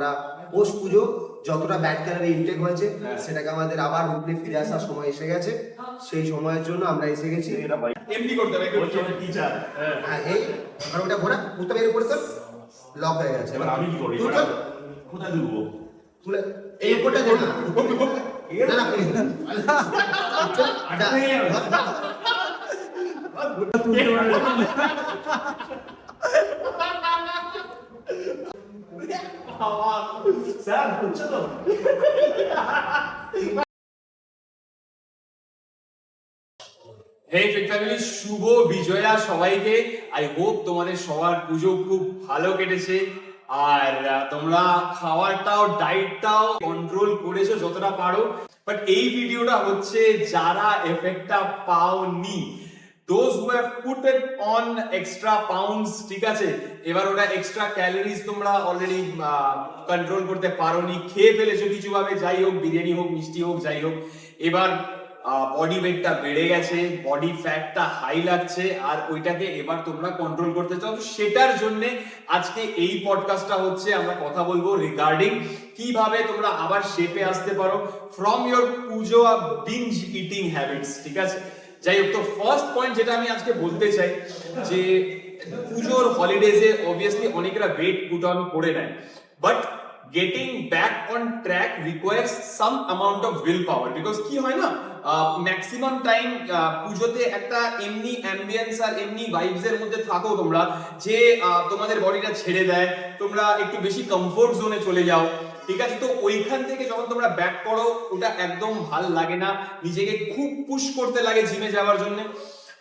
আমরা পোস্ট পুজো যতটা bad calorie intact হয়েছে সেটাকে আমাদের আবার রুটে ফিরে আসার সময় এসে গেছে। সেই সময়ের জন্য আমরা এসে গেছি। এমনি করতে হবে টিচার। হ্যাঁ এই আর ওটা ঘোরা উত্তর এর উপরে তো লক হয়ে গেছে। এবার আমি কি করি? কোথায় দেবো? তুলে এই উপরটা দে না। না না প্লিজ স্যার বুঝছো তো? হে ফিট ফ্যামিলি, শুভ বিজয়া সবাইকে। আই হোপ তোমাদের সবার পুজো খুব ভালো কেটেছে আর তোমরা খাওয়ারটাও ডায়েটটাও কন্ট্রোল করেছো যতটা পারো। বাট এই ভিডিওটা হচ্ছে যারা এফেক্টটা পাওনি, those who have put it on extra pounds, ঠিক আছে? এবার ওটা এক্সট্রা ক্যালোরিজ তোমরা অলরেডি কন্ট্রোল করতে পারোনি, খেয়ে ফেলেছো কিছু ভাবে, যাই হোক বিরিয়ানি হোক মিষ্টি হোক যাই হোক, এবার বডি ওয়েটটা বেড়ে গেছে, বডি ফ্যাটটা হাই লাগছে আর ওইটাকে এবার তোমরা কন্ট্রোল করতে চাও। তো সেটার জন্য আজকে এই পডকাস্টটা হচ্ছে, আমরা কথা বলবো রিগার্ডিং কিভাবে তোমরা আবার শেপে আসতে পারো from your Puja binge eating habits, ঠিক আছে? যাই হোক, তো ফার্স্ট পয়েন্ট যেটা আমি আজকে বলতে চাই যে পুজোর হলিডেজে অবভিয়াসলি অনেকেরা ওয়েট পুট অন করে নেয়, but getting back on track requires some amount of will power. Because কি হয় না, ম্যাক্সিমাম টাইম পুজোতে একটা এমনি অ্যাম্বিয়েন্স আর এমনি ভাইবস এর মধ্যে থাকো তোমরা যে তোমাদের বডিটা ছেড়ে দেয়, তোমরা একটু বেশি কমফোর্ট জোনে চলে যাও, ঠিক আছে? তো ওইখান থেকে যখন তোমরা ব্যাক করো ওটা একদম ভাল লাগে না, নিজেকে খুব পুশ করতে লাগে জিমে যাওয়ার জন্য।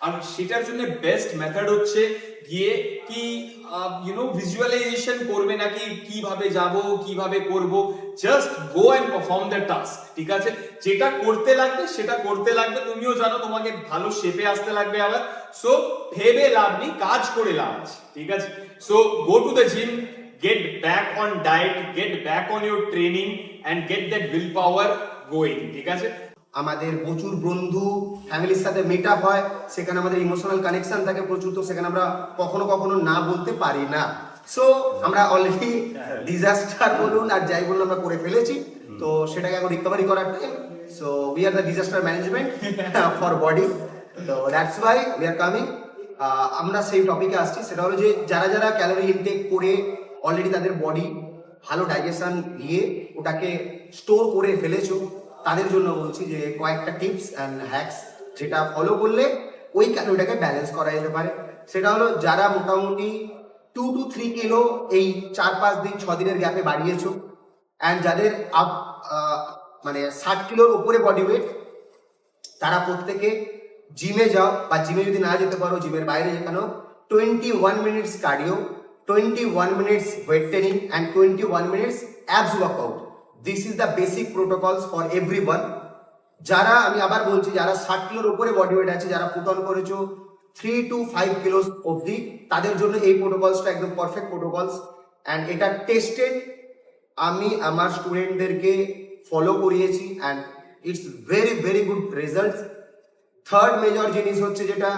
আর সেটার জন্য বেস্ট মেথড হচ্ছে গিয়ে কি ভিজুয়ালাইজেশন করবে নাকি কিভাবে যাব কিভাবে করব, just go and perform the task, ঠিক আছে? যেটা করতে লাগবে সেটা করতে লাগবে, তুমিও জানো তোমাকে ভালো শেপে আসতে লাগবে আবার। সো ভেবে লাভ নেই, কাজ করে লাভ আছে, ঠিক আছে? So go to the gym, get back on diet, get back on your training and get that willpower going, ঠিক আছে? আমাদের প্রচুর বন্ধু ফ্যামিলির সাথে মিট আপ হয়, সেখানে আমাদের ইমোশনাল কানেকশন থাকে প্রচুর, তো সেখানে আমরা কখনো কখনো না বলতে পারি না। সো আমরা অলরেডি ডিজাস্টার বলুন আর যাই বলুন আমরা করে ফেলেছি, তো সেটাকে এখন রিকভারি করার time. So we are the disaster management for body, তো that's why we are coming. আমরা সেই টপিকে আসছি, সেটা হলো যে যারা যারা ক্যালোরি ইনটেক করে অলরেডি তাদের বডি ভালো ডাইজেশন দিয়ে ওটাকে স্টোর করে ফেলেছো, তাদের জন্য বলছি যে কয়েকটা টিপস অ্যান্ড হ্যাকস যেটা ফলো করলে ওই ক্যালোরিটাকে ব্যালেন্স করা যেতে পারে। সেটা হলো যারা মোটামুটি 2 to 3 কিলো এই 4-5 দিন 6 দিনের গ্যাপে বাড়িয়েছো, অ্যান্ড যাদের মানে 60 কিলোর উপরে বডি ওয়েট, তারা প্রত্যেকে জিমে যাও, বা জিমে যদি না যেতে পারো জিমের বাইরে যেখানেও 21 minutes cardio, 21 minutes weight training and 21 minutes ABS workout. This is the basic protocols for everyone. যারা, আমি আবার বলছি, যারা 60 কিলোর উপরে বডি ওয়েট আছে, যারা পুট অন করেছো 3 to 5 কিলোস অবধি, তাদের জন্য এই প্রোটোকলসটা একদম পারফেক্ট প্রোটোকলস, অ্যান্ড এটা টেস্টেড। আমি আমার স্টুডেন্টদেরকে ফলো করিয়েছি and it's very very good results. Third major জিনিস হচ্ছে যেটা,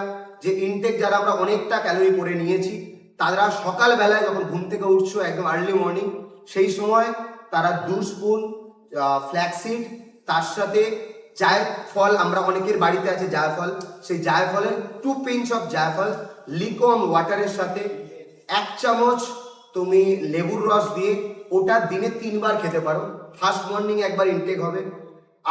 যে ইনটেক যারা আমরা অনেকটা ক্যালোরি করে নিয়েছি, তারা সকালবেলায় যখন ঘুম থেকে উঠছো একদম আর্লি মর্নিং, সেই সময় তারা 2 স্পুন ফ্ল্যাক্সিড, তার সাথে জায়ফল, আমরা অনেকের বাড়িতে আছে জায়ফল, সেই জায়ফলের 2 পিঞ্চ অফ জায়ফল লিকোয়াম ওয়াটারের সাথে 1 চামচ তুমি লেবুর রস দিয়ে ওটা দিনে 3 বার খেতে পারো। ফার্স্ট মর্নিং একবার ইনটেক হবে,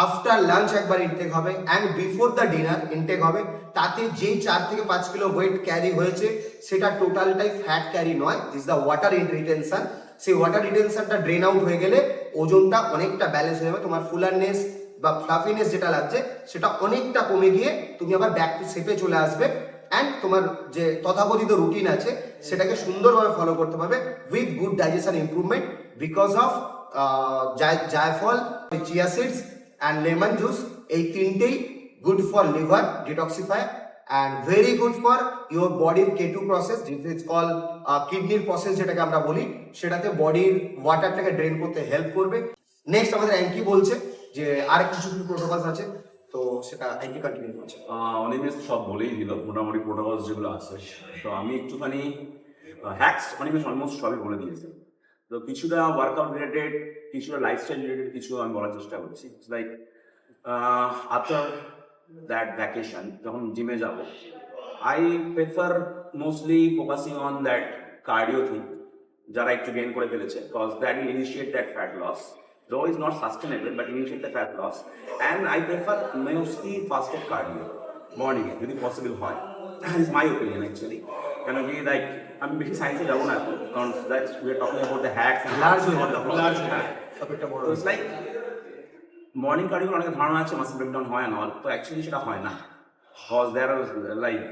আফটার লাঞ্চ একবার ইনটেক হবে, and before the dinner intake হবে। তাতে যেই 4 থেকে 5 কিলো ওয়েট ক্যারি হয়েছে সেটা টোটালটাই ফ্যাট ক্যারি নয়, দিস দ্য ওয়াটার রিটেনশন। সেই ওয়াটার রিটেনশনটা ড্রেন আউট হয়ে গেলে ওজনটা অনেকটা ব্যালেন্স হয়ে যাবে, তোমার ফুলারনেস বা ফ্লাফিনেস যেটা লাগছে সেটা অনেকটা কমে গিয়ে তুমি আবার ব্যাক টু শেপে চলে আসবে, অ্যান্ড তোমার যে তথাকথিত রুটিন আছে সেটাকে সুন্দরভাবে ফলো করতে পারবে with good digestion improvement, because of জায়ফল, chia seeds and lemon juice. এই তিনটেই good for liver detoxify and very good for your body K2 process, which is called kidney process যেটাকে আমরা বলি, সেটাতে বডির ওয়াটারটাকে ড্রেন করতে হেল্প করবে। নেক্সট আমাদের অ্যাঙ্কি বলছে যে আরেক কিছু প্রোটোকলস আছে, তো সেটা অ্যাঙ্কি কন্টিনিউ করছে। অনেকে সব বলেই দিল মোটামুটি প্রোটোকলস যেগুলো আছে, তো আমি একটুখানি হ্যাকস অনেকে অলমোস্ট সবই বলে দিয়েছে। তো কিছুটা ওয়ার্কআউট রিলেটেড, কিছুটা লাইফস্টাইল রিলেটেড কিছু আমি বলার চেষ্টা করছি। লাইক আফটার দ্যাট ভ্যাকেশন যখন জিমে যাব, I prefer mostly focusing on that cardio thing, যারা একটু গেইন করে ফেলেছে, because that will initiate that fat loss, though is not sustainable but initiate the fat loss. And I prefer mostly fasted cardio morning এ যদি possible হয়, is my opinion actually. কেন কি like আমি বেশি সায়েন্সে যাবো না এখন, কারণ that's we are talking about the hacks and Large হয়ে লার্জ যাবে, লার্জ টপিকটা বড় ইটস লাইক মর্নিং কার্ডিও অনেক ধারণা আছে মাসল ব্রেকডাউন হয় না, তো অ্যাকচুয়ালি সেটা হয় না, because there are like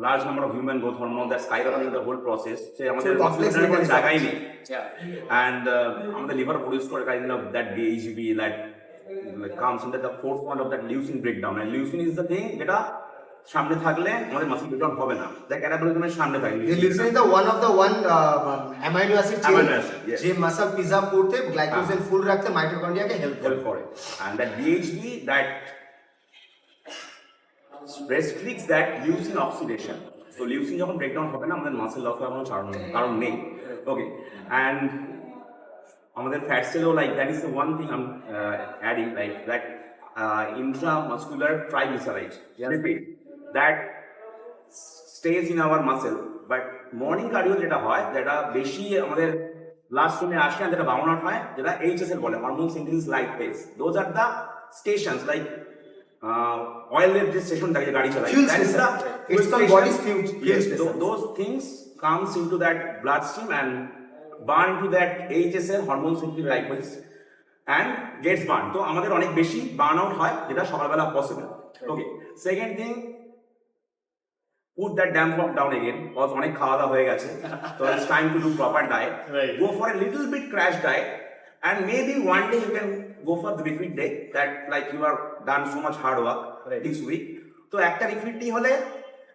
large number of human growth hormone that's skyrocketing the whole process. So আমাদের complex complex জায়গাই নেই, Yeah. and আমাদের liver produce করে kind of that DHB that comes into the forefront of that leucine breakdown, and leucine is the thing যেটা সামনে থাকলে আমাদের muscle breakdown হবে না, that ক্যাটাবলিজমের সামনে থাকে। The leucine is the one of the amino acid chain Amino acid, yes. যে muscle preserve করতে, গ্লাইকোজেন ফুল রাখতে, মাইটোকন্ড্রিয়াকে হেল্প help করে, and that DHB that restricts that leucine oxidation. So leucine যখন breakdown হবে না, আমাদের মাসেল লস হওয়ার কোনো কারণ নেই। ওকে, অ্যান্ড আমাদের ফ্যাট সেলও like that is the one thing I am adding, like that intramuscular triglycerides, lipid that stays in our muscle, but morning cardio যেটা হয়, যেটা বেশি আমাদের লাস্ট রুমে আসে আর যেটা বাউন্ড আউট হয়, যেটা HSL বলে, hormone synthesis light phase, those are the stations like অয়েলের যে স্টেশন থাকে গাড়ি চালায়, Fuel that is station. the It's called station. body's fuel Yes, station. those things comes into that bloodstream and burn into that HSL hormone synthesis lipids and gets burned. তো আমাদের অনেক বেশি burn out হয়, যেটা সকালবেলা possible. Okay, second thing, put that damn clock down again, because অনেক খাওয়া দাওয়া হয়ে গেছে, so it's time to do proper diet. Right. Go for a little bit crash diet, and maybe one day you can go for the refit day, that like you are done so much hard work this week. তো একটা refeed day হলে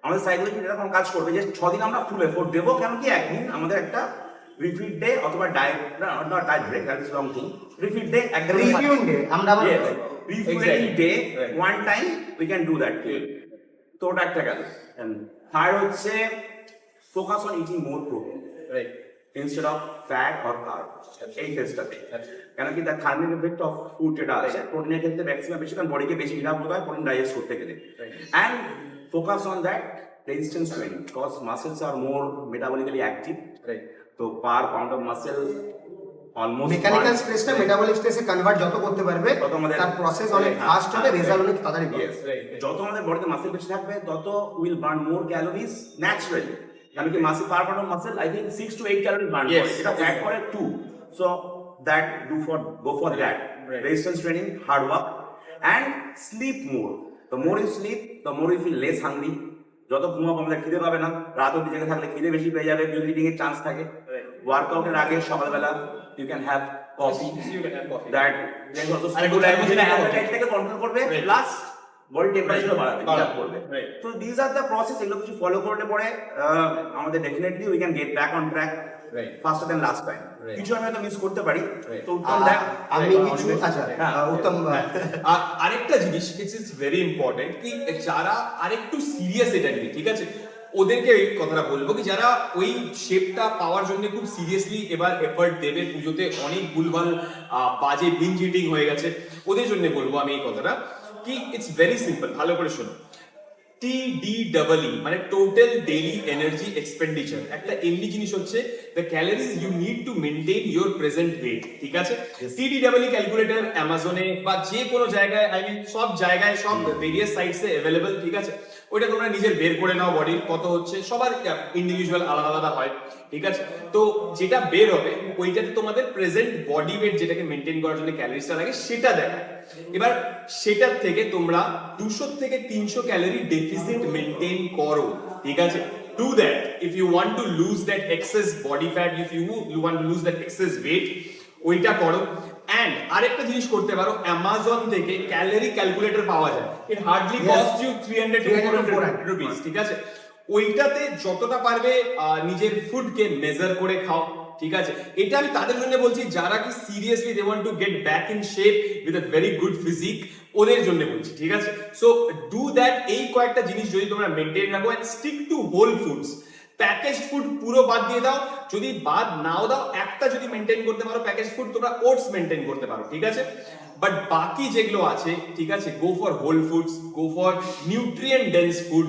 আমাদের psychology এরকম কাজ করবে যে 6 দিন আমরা ফুল এফোর্ট দেবো, কেন কি একদিন আমাদের একটা রিফিট ডে অথবা diet, not diet break, that is long thing, refeed day একটা রিভিউ ডে আমরা আবার refuelling day, one time we can do that. তো ওটা একটা গেল। এন্ড থার্ড হচ্ছে focus on eating more protein Right. instead of fat or carb, এই ফেজটাতে, কেন কি the thermic effect of food যেটা আছে, প্রোটিনের ক্ষেত্রে ম্যাক্সিমাম বেশি, কারণ বডিকে বেশি হিট আপ হতে হয় প্রোটিন ডাইজেস্ট করতে গেলে, and focus on that resistance training, because muscles are more metabolically active, Right. তো per pound of muscle almost mechanical স্ট্রেসটা মেটাবলিক স্ট্রেসে কনভার্ট যত করতে পারবে, তত আমাদের তার প্রসেস অনেক ফাস্ট হবে, রেজাল্ট অনেক তাড়াতাড়ি পাবে। Yes. যত আমাদের বডিতে মাসেল বেশি থাকবে, তত will burn more calories naturally, কারণ কি muscle per pound of muscle I think 6 to 8 calorie burn Yes. করে, এটা ফ্যাট করে 2, so that go for that. Right. Resistance training, hard work, and sleep more. The more you sleep, the more you feel less hungry. যত ঘুমাবো আমাদের খিদে পাবে না, রাত অবধি জেগে থাকলে খিদে বেশি পেয়ে যাবে, যদি ইটিং এর চান্স থাকে। ওয়ার্কআউটের আগে সকালবেলা you can have coffee, You can have coffee. That then also আর একটু time যেটা machine অ্যাপেটাইট থেকে কন্ট্রোল করবে, Right. প্লাস বডি টেম্পারেচার বাড়াবে, বাড়াবে। করবে। Right. তো দিস আর দ্য প্রসেস, এগুলো কিছু ফলো করলে পরে আমাদের definitely we can get back on track Right. ফাস্টার than last time. Right. কিছু আমি হয়তো মিস করতে পারি, Right. তো উত্তম দেখ আমি কিছু আচ্ছা উত্তম আরেকটা জিনিস ইটস ভেরি ইম্পর্টেন্ট, কি যারা আরেকটু সিরিয়াস এটা নিয়ে, ঠিক আছে, ওদেরকে এই কথাটা বলবো কি যারা ওই শেপটা পাওয়ার জন্য খুব সিরিয়াসলি এবার এফর্ট দেবে, পুজোতে অনেক ভুলভাল বাজে বিঞ্জ ইটিং হয়ে গেছে, ওদের জন্য বলবো আমি এই কথাটা, কি ইটস ভেরি সিম্পল, ভালো করে শোনো। TDEE মানে টোটাল ডেইলি এনার্জি এক্সপেন্ডিচার, একটা এমনি জিনিস হচ্ছে the calories you need to maintain your present weight, ঠিক আছে। TDEE ক্যালকুলেটর অ্যামাজনে বা যে কোনো জায়গায়, আই মিন সব জায়গায়, সব ভেরিয়াস সাইটসে অ্যাভেলেবল, ঠিক আছে। ওইটা তোমরা নিজের বের করে নাও, বডির কত হচ্ছে, সবার ইন্ডিভিজুয়াল আলাদা আলাদা হয়, ঠিক আছে। তো যেটা বের হবে ওইটাতে তোমাদের প্রেজেন্ট বডি ওয়েট যেটাকে মেনটেন করার জন্য ক্যালোরিজটা লাগে সেটা দেখায়। এবার সেটার থেকে তোমরা 200 থেকে 300 ক্যালোরি ডেফিসিট মেনটেন করো, ঠিক আছে। Do that if you want to lose that excess body fat, if you want to lose that excess weight, ওইটা করো। এন্ড আরেকটা জিনিস করতে পারো, অ্যামাজন থেকে ক্যালোরি ক্যালকুলেটর পাওয়া যায়, it hardly cost you 300 to 400 rupees, ঠিক আছে। ওইটাতে যতটা পারবে নিজের ফুডকে মেজার করে খাও, ঠিক আছে। এটা আমি তাদের জন্য বলছি যারা কি seriously they want to get back in shape with a very good physique, ওদের জন্য বলছি, ঠিক আছে। সো ডু দ্যাট, এই কয়েকটা জিনিস যদি তোমরা মেনটেন রাখো and stick to whole foods, package food পুরো বাদ দিয়ে দাও, যদি বাদ নাও দাও একটা যদি মেনটেন করতে পারো প্যাকেজ ফুড, তোমরা ওটস মেনটেন করতে পারো, ঠিক আছে? বাট বাকি যেগুলো আছে, ঠিক আছে, go for whole foods, go for nutrient dense food,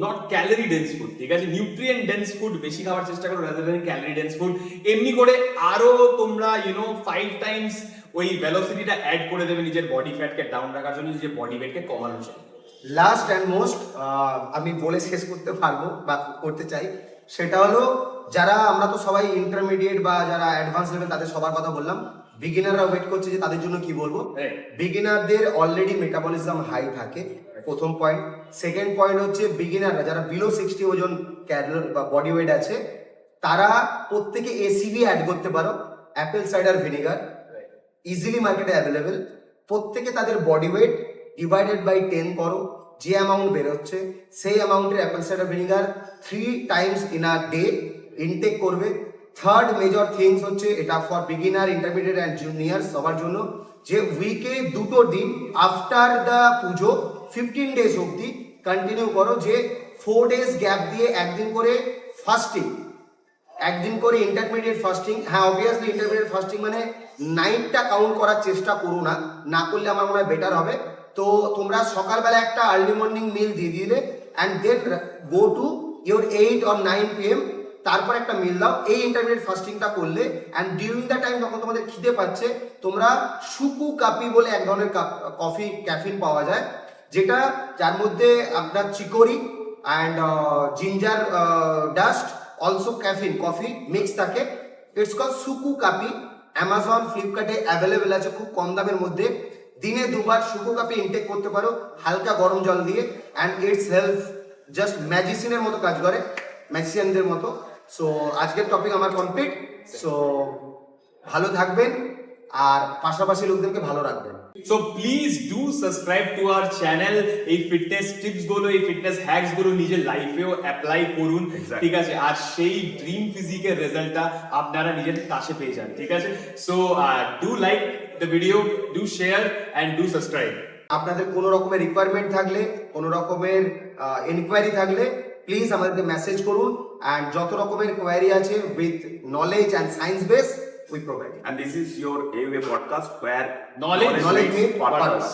not calorie dense food, ঠিক আছে? নিউট্রিয়েন্ট ডেন্স ফুড বেশি খাওয়ার চেষ্টা করো rather than calorie dense food. এমনি করে আরো তোমরা 5 টাইমস ওই ভেলোসিটিটা অ্যাড করে দেবে নিজের বডি ফ্যাটকে ডাউন রাখার জন্য, নিজের বডি ওয়েটকে কমানোর জন্য। লাস্ট অ্যান্ড মোস্ট আমি বলে শেষ করতে পারবো বা করতে চাই, সেটা হলো যারা আমরা তো সবাই ইন্টারমিডিয়েট বা যারা অ্যাডভান্স লেভেল তাদের সবার কথা বললাম, বিগিনাররা ওয়েট করছে যে তাদের জন্য কি বলবো। বিগিনারদের অলরেডি মেটাবলিজম হাই থাকে, প্রথম পয়েন্ট। সেকেন্ড পয়েন্ট হচ্ছে বিগিনাররা যারা বিলো 60 ওজন ক্যালোরি বা বডি ওয়েট আছে, তারা প্রত্যেকে এসিভি অ্যাড করতে পারো, অ্যাপেল সাইডার ভিনেগার ইজিলি মার্কেটে অ্যাভেলেবেল। প্রত্যেকে তাদের বডি ওয়েট ডিভাইডেড বাই 10 করো, যে অ্যামাউন্ট বেরোচ্ছে সেই অ্যামাউন্টের apple cider vinegar 3 times in a day intake করবে। থার্ড মেজর থিংস হচ্ছে এটা for beginner, intermediate and junior সবার জন্য, যে উইকে 2টো দিন আফটার দ্য পুজো 15 ডেজ অবধি কন্টিনিউ করো, যে 4 ডেজ গ্যাপ দিয়ে একদিন করে ফাস্টিং, একদিন করে ইন্টারমিডিয়েট ফাস্টিং। হ্যাঁ, অবভিয়াসলি ইন্টারমিডিয়েট ফাস্টিং মানে নাইটটা কাউন্ট করার চেষ্টা করো না, না করলে আমার মনে হয় বেটার হবে। তো তোমরা সকালবেলা একটা আর্লি মর্নিং মিল দিয়ে দিলে and then go to your 8 or 9 PM, তারপর একটা মিল দাও। এই ইন্টারমিডিয়েট ফাস্টিংটা করলে অ্যান্ড ডিউরিং দ্য টাইম যখন তোমাদের খিদে পাচ্ছে, তোমরা সুকু কাপি বলে এক ধরনের কফি ক্যাফিন পাওয়া যায়, যেটা যার মধ্যে আপনার chicory and ginger dust also caffeine coffee mix থাকে। It's call Suku Kaapi. Amazon, ফ্লিপকার্টে অ্যাভেলেবেল আছে খুব কম দামের মধ্যে। দিনে 2বার সুকু কাপি ইনটেক করতে পারো হালকা গরম জল দিয়ে, অ্যান্ড ইটস হেল্প জাস্ট ম্যাজিসিনের মতো কাজ করে, ম্যাজিসিয়ানদের মতো। সো আজকের টপিক আমার কমপ্লিট। সো ভালো থাকবেন আর পাশাপাশি লোকদেরকে ভালো রাখবেন। So please do subscribe to our channel. এই ফিটনেস টিপস গুলো, এই ফিটনেস হ্যাকস গুলো নিজের লাইফেও অ্যাপ্লাই করুন, ঠিক আছে? আর সেই ড্রিম ফিজিকের রেজাল্টটা আপনারা নিজের কাছে পেয়ে যান, ঠিক আছে? So do like the video, do share and do subscribe. আপনাদের কোনো রকমের রিকোয়ারমেন্ট থাকলে, কোনো রকমের এনকোয়ারি থাকলে প্লিজ আমাদেরকে মেসেজ করুন, অ্যান্ড যত রকমের কোয়ারি আছে with knowledge and science base we provide. And this is your AUA podcast where Knowledge meets meets purpose.